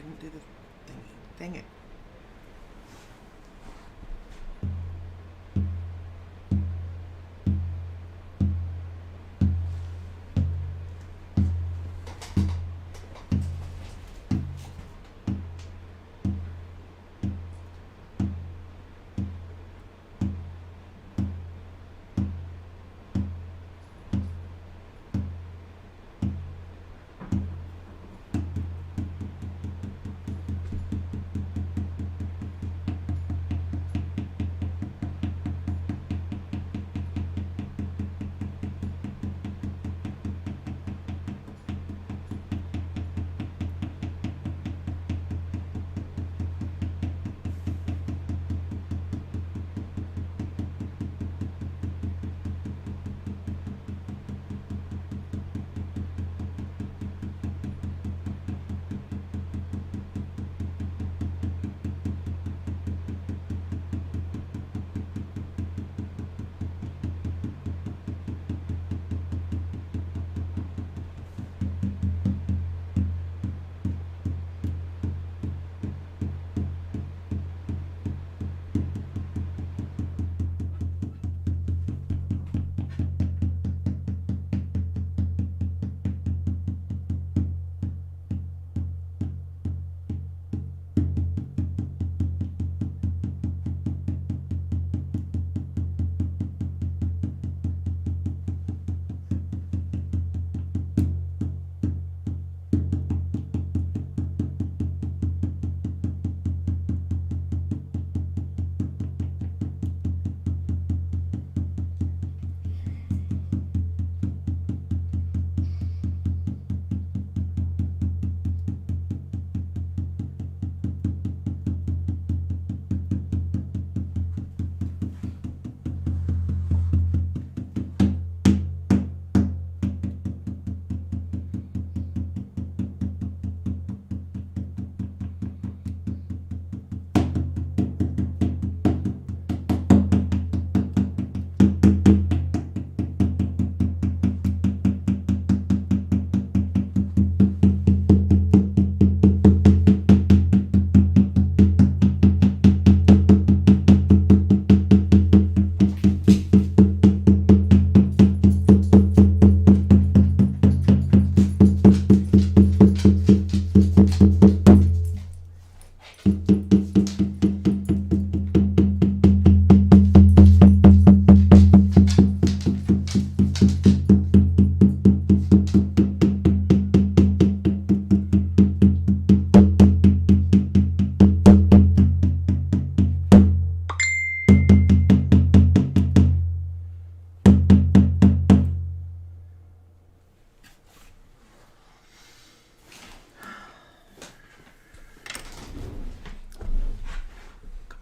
didn't do the thingy. Dang it.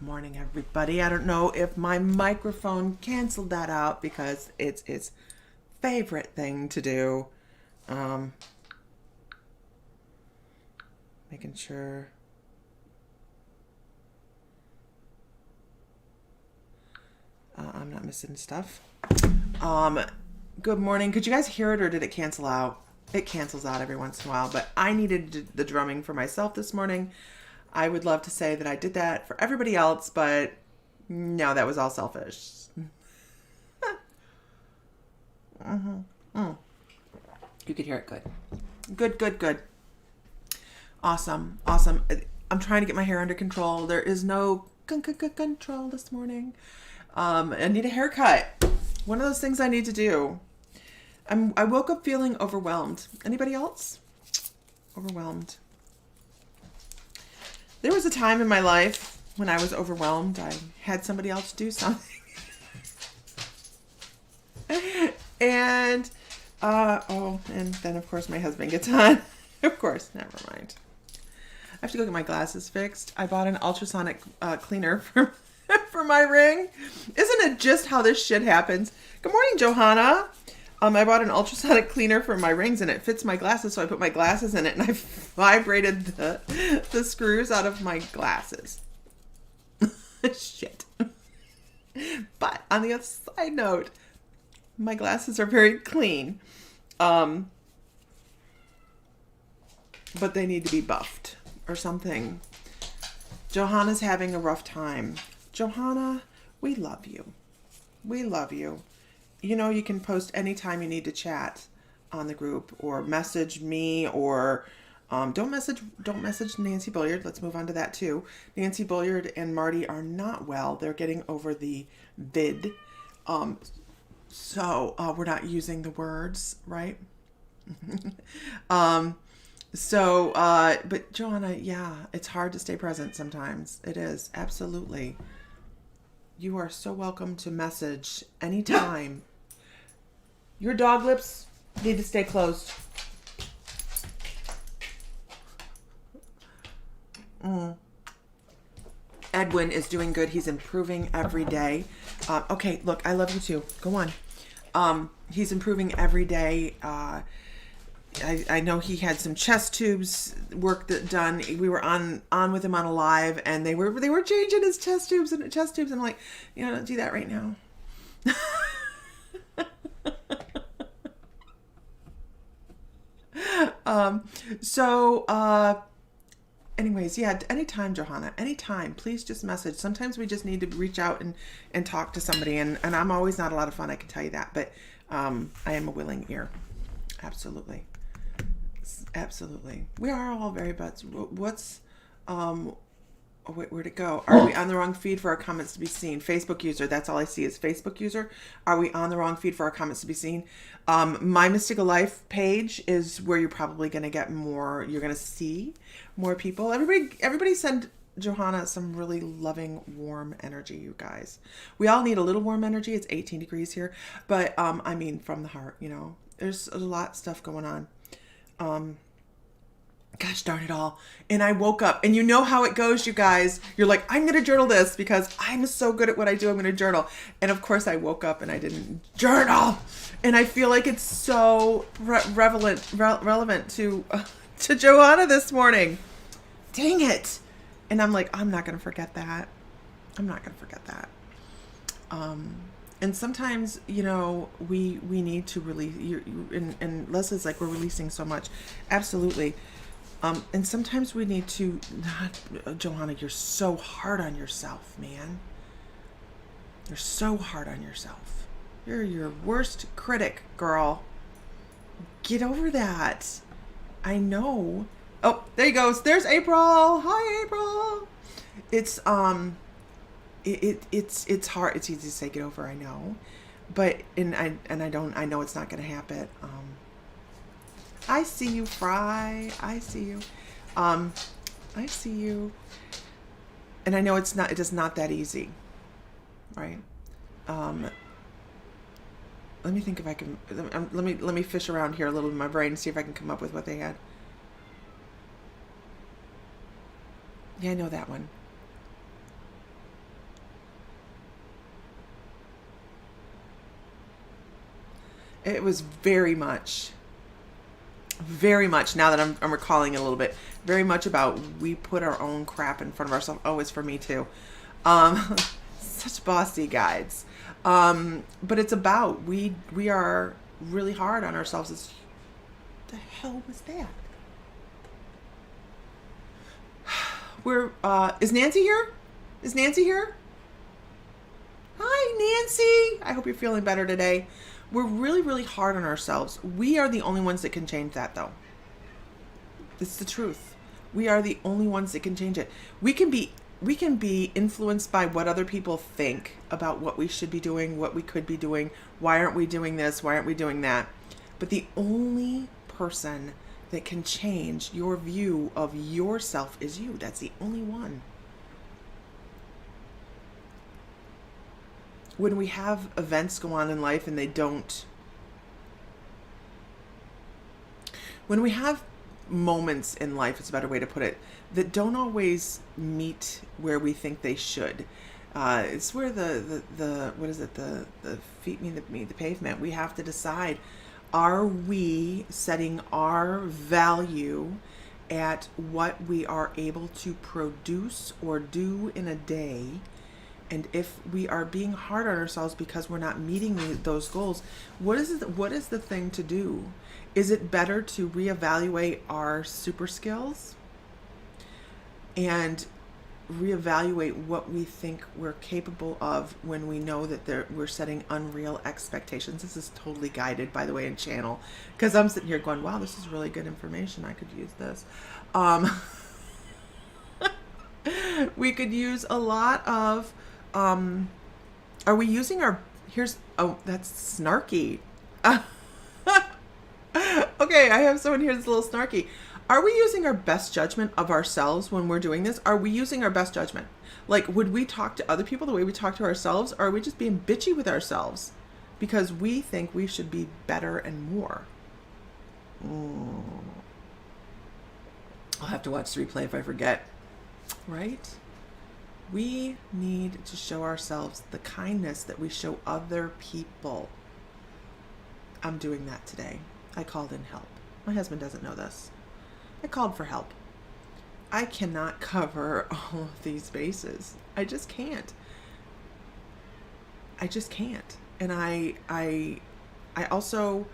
Morning, everybody. I don't know if my microphone canceled that out because it's its favorite thing to do. Making sure. I'm not missing stuff. Good morning. Could you guys hear it or did it cancel out? It cancels out every once in a while, but I needed the drumming for myself this morning. I would love to say that I did that for everybody else, but no, that was all selfish. You could hear it good. Good. Awesome. I'm trying to get my hair under control. There is no control this morning. I need a haircut. One of those things I need to do. I woke up feeling overwhelmed. Anybody else? Overwhelmed. There was a time in my life when I was overwhelmed. I had somebody else do something. And then of course my husband gets on. Of course, never mind. I have to go get my glasses fixed. I bought an ultrasonic cleaner for my ring. Isn't it just how this shit happens? Good morning, Johanna. I bought an ultrasonic cleaner for my rings and it fits my glasses, so I put my glasses in it and I vibrated the screws out of my glasses. Shit. But on the other side note, my glasses are very clean. But they need to be buffed. or something. Johanna's having a rough time. Johanna, we love you. We love you. You know, you can post anytime you need to chat on the group, or message me, or don't message Nancy Bulliard. Let's move on to that too. Nancy Bulliard and Marty are not well. They're getting over the vid. So we're not using the words, right? But Joanna, yeah, it's hard to stay present sometimes. It is, absolutely. You are so welcome to message anytime. Your dog lips need to stay closed. Edwin is doing good. He's improving every day. Okay, look, I love you too. Go on. He's improving every day. I know he had some chest tubes work done. We were on with him on a live, and they were changing his chest tubes. And I'm like, don't do that right now. Anyways, yeah, anytime, Johanna, anytime, please just message. Sometimes we just need to reach out and talk to somebody, and I'm always not a lot of fun, I can tell you that, but I am a willing ear. Absolutely. Absolutely. We are all very butts. What's, where'd it go? Are we on the wrong feed for our comments to be seen? Facebook user, that's all I see is Facebook user. Are we on the wrong feed for our comments to be seen? My Mystical Life page is where you're probably going to get more, you're going to see more people. Everybody send Johanna some really loving, warm energy, you guys. We all need a little warm energy. It's 18 degrees here, but I mean, from the heart, there's a lot of stuff going on. Gosh darn it all. And I woke up, and you know how it goes, you guys. You're like, I'm going to journal this because I'm so good at what I do. I'm going to journal. And of course I woke up and I didn't journal. And I feel like it's so relevant to Johanna this morning. Dang it. And I'm like, I'm not going to forget that. And sometimes, we need to release, and Leslie's like, we're releasing so much. Absolutely. And sometimes we need to Johanna, you're so hard on yourself, man. You're so hard on yourself. You're your worst critic, girl. Get over that. I know. Oh, there he goes. There's April. Hi, April. It's it's hard. It's easy to say get over. I know, but I know it's not going to happen. I see you, Fry. I see you. I see you. And I know it is not that easy, right? Let me think if I can. Let me fish around here a little in my brain and see if I can come up with what they had. Yeah, I know that one. It was very much, now that I'm recalling it a little bit, very much about we put our own crap in front of ourselves. Oh, it's for me too. Such bossy guides. But it's about, we are really hard on ourselves. What the hell was that? Is Nancy here? Hi, Nancy. I hope you're feeling better today. We're really, really hard on ourselves. We are the only ones that can change that, though. It's the truth. We are the only ones that can change it. We can be influenced by what other people think about what we should be doing, what we could be doing. Why aren't we doing this? Why aren't we doing that? But the only person that can change your view of yourself is you. That's the only one. When we have events go on in life and when we have moments in life, it's a better way to put it, that don't always meet where we think they should. It's where the feet meet the pavement. We have to decide, are we setting our value at what we are able to produce or do in a day? And if we are being hard on ourselves because we're not meeting those goals, what is the thing to do? Is it better to reevaluate our super skills? and reevaluate what we think we're capable of when we know that we're setting unreal expectations. This is totally guided, by the way, in channel, because I'm sitting here going, wow, this is really good information. I could use this. We could use a lot of, are we using our, oh, that's snarky. Okay, I have someone here that's a little snarky. Are we using our best judgment of ourselves when we're doing this? Are we using our best judgment? Like, would we talk to other people the way we talk to ourselves? Or are we just being bitchy with ourselves because we think we should be better and more? I'll have to watch the replay if I forget. Right? We need to show ourselves the kindness that we show other people. I'm doing that today. I called in help. My husband doesn't know this. I called for help. I cannot cover all of these bases. I just can't. And I also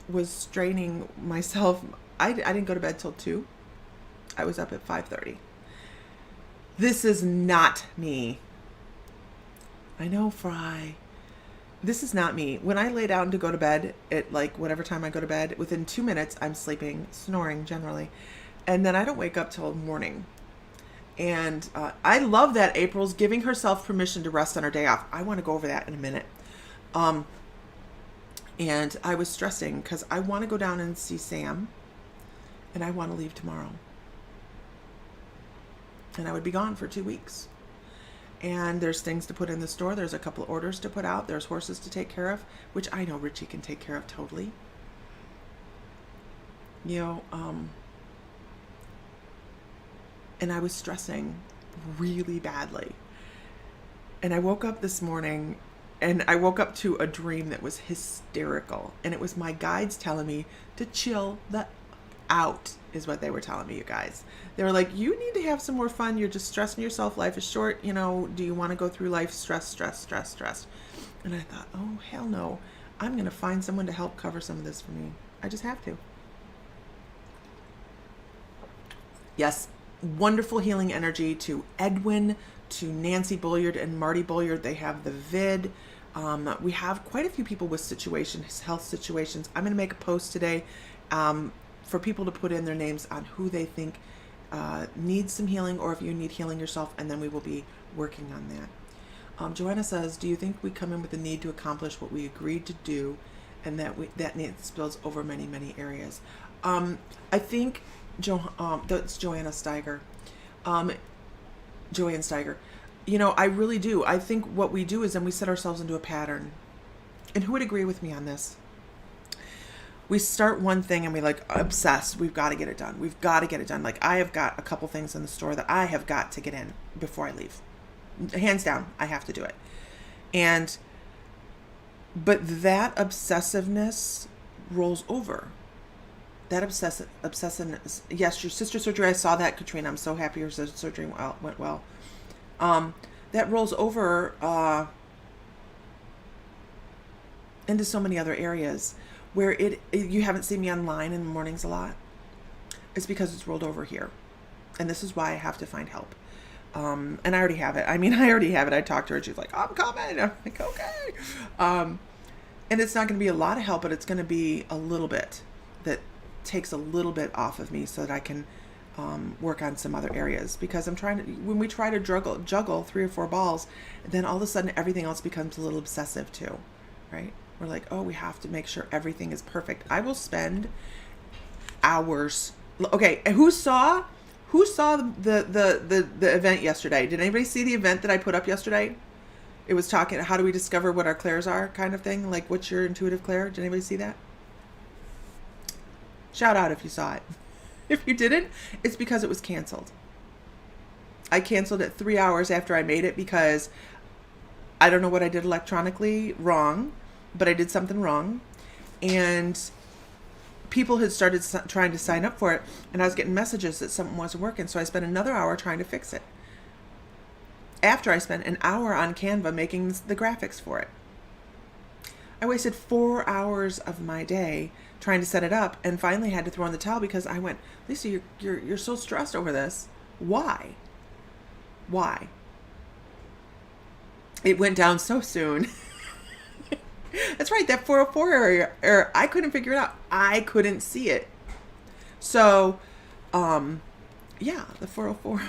was straining myself. I didn't go to bed till 2. I was up at 5:30. This is not me. I know, Fry. This is not me. When I lay down to go to bed at like whatever time I go to bed, within 2 minutes, I'm sleeping, snoring generally. And then I don't wake up till morning. And I love that April's giving herself permission to rest on her day off. I want to go over that in a minute. And I was stressing because I want to go down and see Sam. And I want to leave tomorrow. And I would be gone for 2 weeks. And there's things to put in the store. There's a couple of orders to put out. There's horses to take care of, which I know Richie can take care of totally. And I was stressing really badly. And I woke up this morning and I woke up to a dream that was hysterical. And it was my guides telling me to chill the out, is what they were telling me, you guys. They were like, you need to have some more fun. You're just stressing yourself. Life is short. Do you want to go through life stress? And I thought, oh, hell no. I'm going to find someone to help cover some of this for me. I just have to. Yes. Wonderful healing energy to Edwin, to Nancy Bulliard and Marty Bulliard. They have the vid. We have quite a few people with health situations. I'm going to make a post today for people to put in their names on who they think needs some healing, or if you need healing yourself, and then we will be working on that. Joanna says, do you think we come in with the need to accomplish what we agreed to do, and that need spills over many, many areas? I think that's Joanna Steiger. Joanne Steiger. I really do. I think what we do is then we set ourselves into a pattern. And who would agree with me on this? We start one thing and we obsess. We've got to get it done. We've got to get it done. Like, I have got a couple things in the store that I have got to get in before I leave. Hands down, I have to do it. But that obsessiveness rolls over. That obsessiveness. Yes, your sister's surgery, I saw that, Katrina. I'm so happy your surgery went well. That rolls over into so many other areas where you haven't seen me online in the mornings a lot. It's because it's rolled over here. And this is why I have to find help. And I already have it. I already have it. I talked to her. She's like, I'm coming. I'm like, okay. And it's not going to be a lot of help, but it's going to be a little bit that takes a little bit off of me so that I can work on some other areas, because when we try to juggle 3 or 4 balls, then all of a sudden everything else becomes a little obsessive too, right? We're like, oh, we have to make sure everything is perfect. I will spend hours. Okay, who saw the event yesterday? Did anybody see the event that I put up yesterday? It was talking, how do we discover what our clairs are, kind of thing. Like, what's your intuitive clair? Did anybody see that? Shout out if you saw it. If you didn't, it's because it was canceled. I canceled it 3 hours after I made it because I don't know what I did electronically wrong, but I did something wrong. And people had started trying to sign up for it, and I was getting messages that something wasn't working. So I spent another hour trying to fix it. After I spent an hour on Canva making the graphics for it. I wasted 4 hours of my day trying to set it up, and finally had to throw in the towel because I went, Lisa, you're so stressed over this. Why? Why? It went down so soon. That's right, that 404 area, I couldn't figure it out. I couldn't see it. So, yeah, the 404.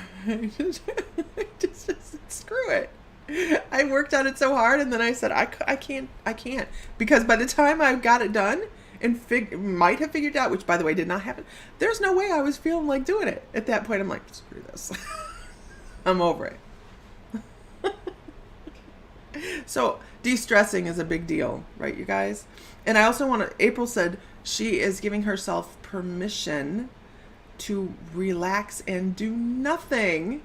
just screw it. I worked on it so hard, and then I said, I can't. Because by the time I got it done and might have figured it out, which, by the way, did not happen, there's no way I was feeling like doing it. At that point, I'm like, screw this. I'm over it. So de-stressing is a big deal, right, you guys? And I also want to, April said she is giving herself permission to relax and do nothing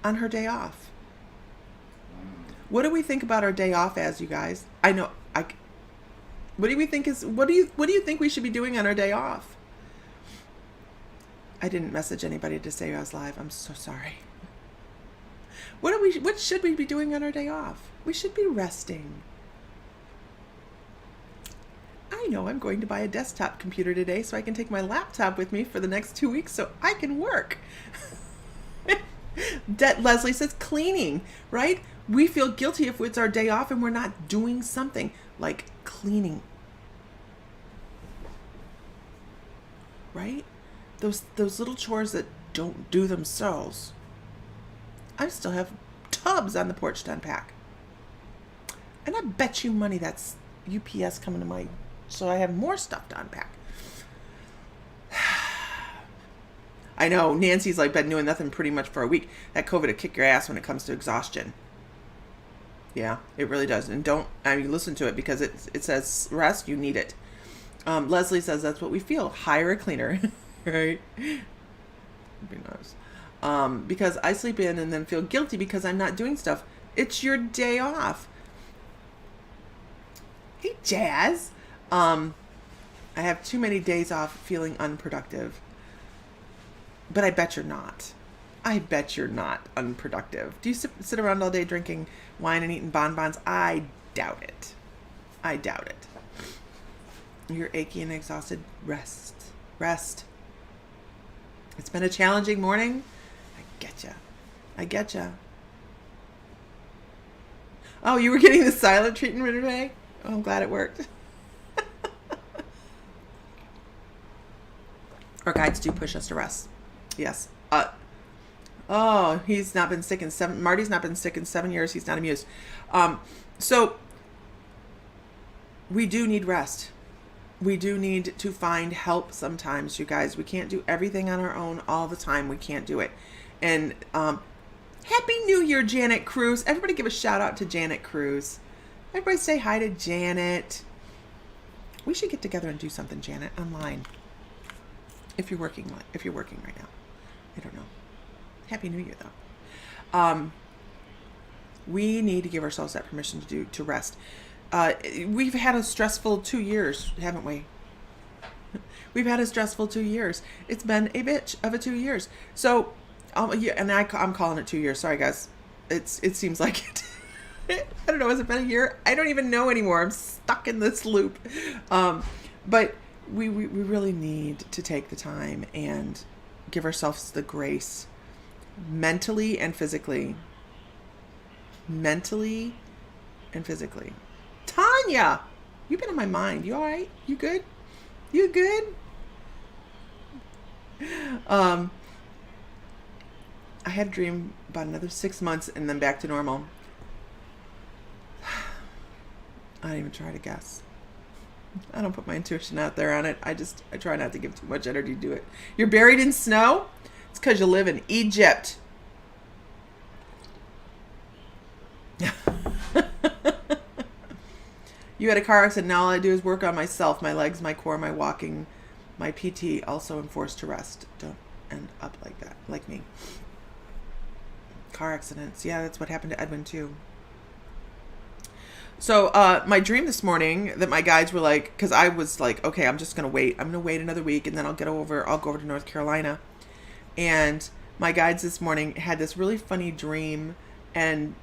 on her day off. What do we think about our day off as, you guys? What do you think we should be doing on our day off? I didn't message anybody to say I was live. I'm so sorry. What should we be doing on our day off? We should be resting. I know I'm going to buy a desktop computer today so I can take my laptop with me for the next 2 weeks so I can work. Leslie says cleaning, right? We feel guilty if it's our day off and we're not doing something like cleaning. Right? Those little chores that don't do themselves. I still have tubs on the porch to unpack. And I bet you money that's UPS coming to my, so I have more stuff to unpack. I know, Nancy's like been doing nothing pretty much for a week. That COVID will kick your ass when it comes to exhaustion. Yeah, it really does. And listen to it because it says rest, you need it. Leslie says that's what we feel. Hire a cleaner, right? Be nice. Because I sleep in and then feel guilty because I'm not doing stuff. It's your day off. Hey, Jazz. I have too many days off feeling unproductive. But I bet you're not. I bet you're not unproductive. Do you sit around all day drinking wine and eating bonbons? I doubt it. I doubt it. You're achy and exhausted. Rest. Rest. It's been a challenging morning. I getcha. Oh, you were getting the silent treatment today? Oh, I'm glad it worked. Our guides do push us to rest. Yes. He's not been sick in Marty's not been sick in 7 years. He's not amused. So we do need rest. We do need to find help sometimes, you guys. We can't do everything on our own all the time. We can't do it. And Happy New Year, Janet Cruz. Everybody give a shout out to Janet Cruz. Everybody say hi to Janet. We should get together and do something, Janet, online. If you're working right now. I don't know. Happy New Year, though. We need to give ourselves that permission to rest. We've had a stressful 2 years, haven't we? We've had a stressful 2 years. It's been a bitch of a 2 years. So, I'm calling it 2 years. Sorry, guys. It seems like it. I don't know. Has it been a year? I don't even know anymore. I'm stuck in this loop. But we really need to take the time and give ourselves the grace, mentally and physically. Mentally and physically. Tanya, you've been in my mind. You all right? You good? You good? I had a dream about another 6 months and then back to normal. I don't even try to guess. I don't put my intuition out there on it. I try not to give too much energy to it. You're buried in snow? It's because you live in Egypt. You had a car accident. Now all I do is work on myself, my legs, my core, my walking, my PT. Also am forced to rest. Don't end up like that, like me. Car accidents. Yeah, that's what happened to Edwin too. So my dream this morning that my guides were like, because I was like, okay, I'm just going to wait. I'm going to wait another week and then I'll go over to North Carolina. And my guides this morning had this really funny dream, and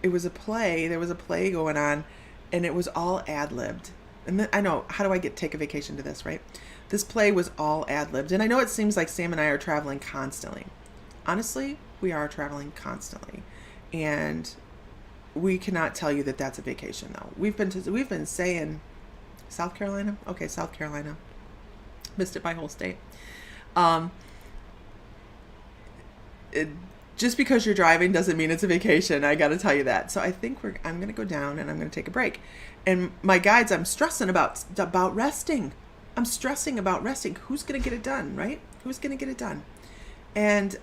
it was a play. There was a play going on, and it was all ad-libbed. And then, I know, how do I take a vacation to this, right? This play was all ad-libbed. And I know it seems like Sam and I are traveling constantly. Honestly, we are traveling constantly. And we cannot tell you that that's a vacation, though. We've been saying South Carolina. Okay, South Carolina. Missed it by whole state. Just because you're driving doesn't mean it's a vacation. I got to tell you that. So I think I'm going to go down and I'm going to take a break. And my guides, I'm stressing about resting. I'm stressing about resting. Who's going to get it done, right? Who's going to get it done? And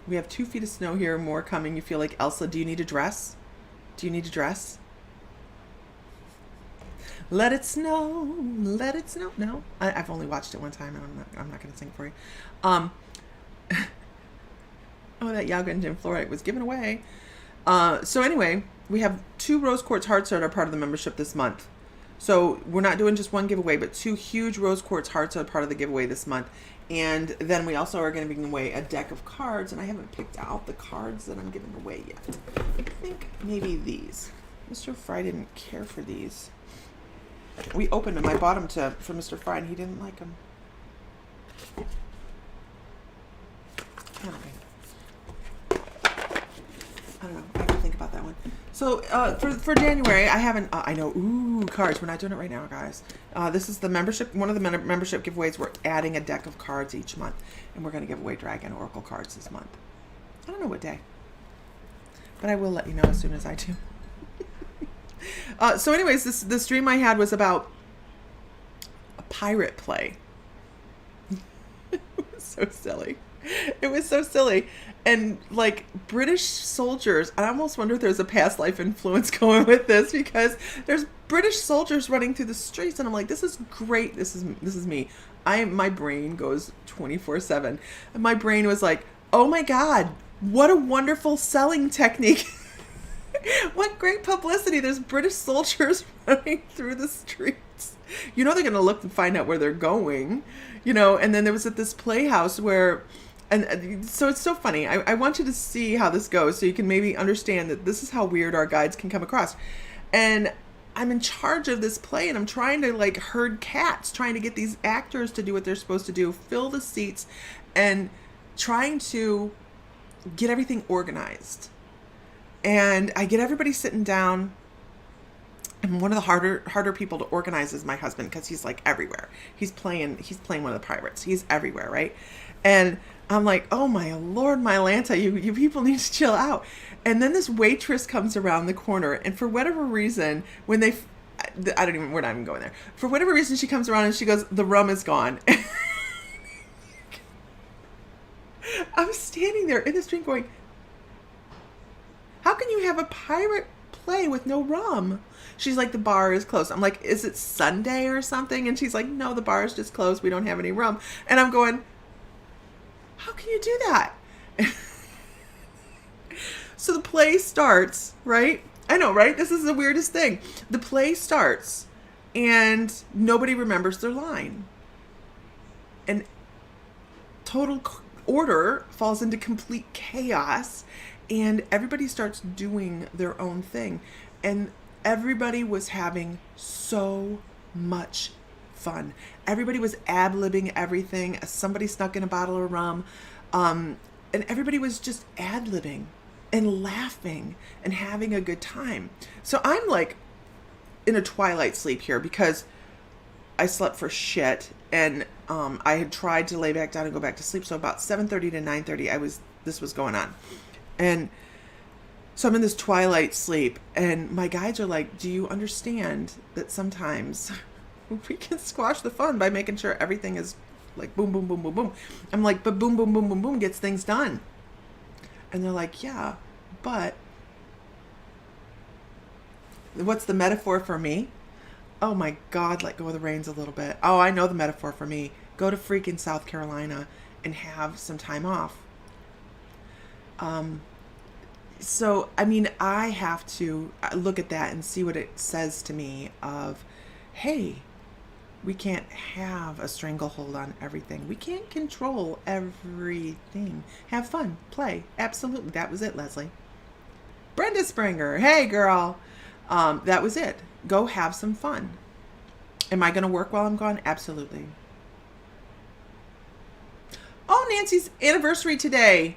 we have 2 feet of snow here, more coming. You feel like, Elsa, do you need a dress? Do you need a dress? Let it snow. Let it snow. No, I've only watched it one time, and I'm not going to sing for you. Oh, that Yaugundjin fluorite was given away. So anyway, we have 2 rose quartz hearts that are part of the membership this month. So we're not doing just one giveaway, but 2 huge rose quartz hearts are part of the giveaway this month. And then we also are going to be giving away a deck of cards, and I haven't picked out the cards that I'm giving away yet. I think maybe these. Mr. Fry didn't care for these. We opened them. I bought them for Mr. Fry, and he didn't like them. I don't know. I have to think about that one. So for January, I haven't. I know. Ooh, cards. We're not doing it right now, guys. This is the membership. One of the membership giveaways. We're adding a deck of cards each month, and we're going to give away Dragon Oracle cards this month. I don't know what day, but I will let you know as soon as I do. So, anyways, this dream I had was about a pirate play. It was so silly. It was so silly. And like British soldiers, I almost wonder if there's a past life influence going with this, because there's British soldiers running through the streets, and I'm like, this is great. This is me. My brain goes 24/7. And my brain was like, oh my God, what a wonderful selling technique. What great publicity. There's British soldiers running through the streets. They're going to look and find out where they're going, and then there was at this playhouse where, and so it's so funny. I want you to see how this goes so you can maybe understand that this is how weird our guides can come across. And I'm in charge of this play, and I'm trying to like herd cats, trying to get these actors to do what they're supposed to do, fill the seats, and trying to get everything organized. And I get everybody sitting down, and one of the harder people to organize is my husband, because he's like everywhere. He's playing one of the pirates. He's everywhere, right? And I'm like, oh my Lord, my Lanta, you people need to chill out. And then this waitress comes around the corner, and for whatever reason, we're not even going there. For whatever reason, she comes around and she goes, the rum is gone. I'm standing there in the street going, how can you have a pirate play with no rum? She's like, the bar is closed. I'm like, is it Sunday or something? And she's like, no, the bar is just closed. We don't have any rum. And I'm going, how can you do that? So the play starts, right? I know, right? This is the weirdest thing. The play starts and nobody remembers their line. And total order falls into complete chaos. And everybody starts doing their own thing. And everybody was having so much fun. Everybody was ad-libbing everything. Somebody snuck in a bottle of rum. And everybody was just ad-libbing and laughing and having a good time. So I'm like in a twilight sleep here because I slept for shit. And I had tried to lay back down and go back to sleep. So about 7:30 to 9:30, this was going on. And so I'm in this twilight sleep, and my guides are like, do you understand that sometimes we can squash the fun by making sure everything is like boom, boom, boom, boom, boom. I'm like, but boom, boom, boom, boom, boom gets things done. And they're like, yeah, but what's the metaphor for me? Oh my God, let go of the reins a little bit. Oh, I know the metaphor for me. Go to freaking South Carolina and have some time off. So, I mean, I have to look at that and see what it says to me of, hey, we can't have a stranglehold on everything. We can't control everything. Have fun, play. Absolutely. That was it, Leslie. Brenda Springer. Hey, girl. That was it. Go have some fun. Am I going to work while I'm gone? Absolutely. Oh, Nancy's anniversary today.